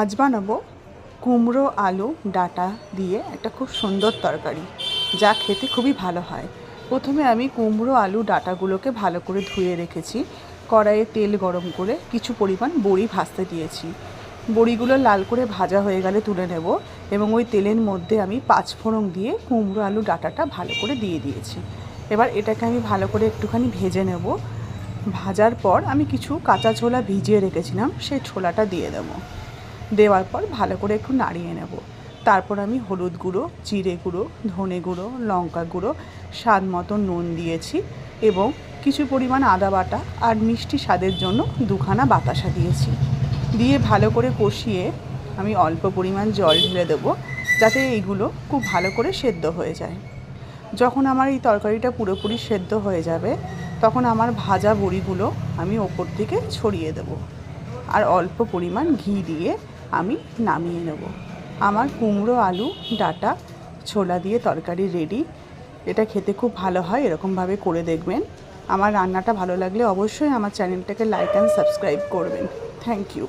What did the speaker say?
আজ বানাবো কুমড়ো আলু ডাঁটা দিয়ে একটা খুব সুন্দর তরকারি, যা খেতে খুবই ভালো হয়। প্রথমে আমি কুমড়ো আলু ডাঁটাগুলোকে ভালো করে ধুয়ে রেখেছি। কড়াইয়ে তেল গরম করে কিছু পরিমাণ বড়ি ভাজতে দিয়েছি। বড়িগুলো লাল করে ভাজা হয়ে গেলে তুলে নেব এবং ওই তেলের মধ্যে আমি 5 ফোড়ন দিয়ে কুমড়ো আলু ডাঁটাটা ভালো করে দিয়ে দিয়েছি। এবার এটাকে আমি ভালো করে একটুখানি ভেজে নেব। ভাজার পর আমি কিছু কাঁচা ছোলা ভিজিয়ে রেখেছিলাম, সেই ছোলাটা দিয়ে দেবো। দেওয়ার পর ভালো করে একটু নাড়িয়ে নেব। তারপর আমি হলুদ গুঁড়ো, জিরে গুঁড়ো, ধনে গুঁড়ো, লঙ্কা গুঁড়ো, স্বাদ মতো নুন দিয়েছি এবং কিছু পরিমাণ আদা বাটা আর মিষ্টি স্বাদের জন্য 2খানা বাতাসা দিয়েছি। দিয়ে ভালো করে কষিয়ে আমি অল্প পরিমাণ জল ঢেলে দেবো, যাতে এইগুলো খুব ভালো করে সেদ্ধ হয়ে যায়। যখন আমার এই তরকারিটা পুরোপুরি সেদ্ধ হয়ে যাবে, তখন আমার ভাজা বড়িগুলো আমি ওপর থেকে ছড়িয়ে দেবো আর অল্প পরিমাণ ঘি দিয়ে আমি নামিয়ে নেব। আমার কুমড়ো আলু ডাঁটা ছোলা দিয়ে তরকারি রেডি। এটা খেতে খুব ভালো হয়, এরকমভাবে করে দেখবেন। আমার রান্নাটা ভালো লাগলে অবশ্যই আমার চ্যানেলটাকে লাইক অ্যান্ড সাবস্ক্রাইব করবেন। Thank you.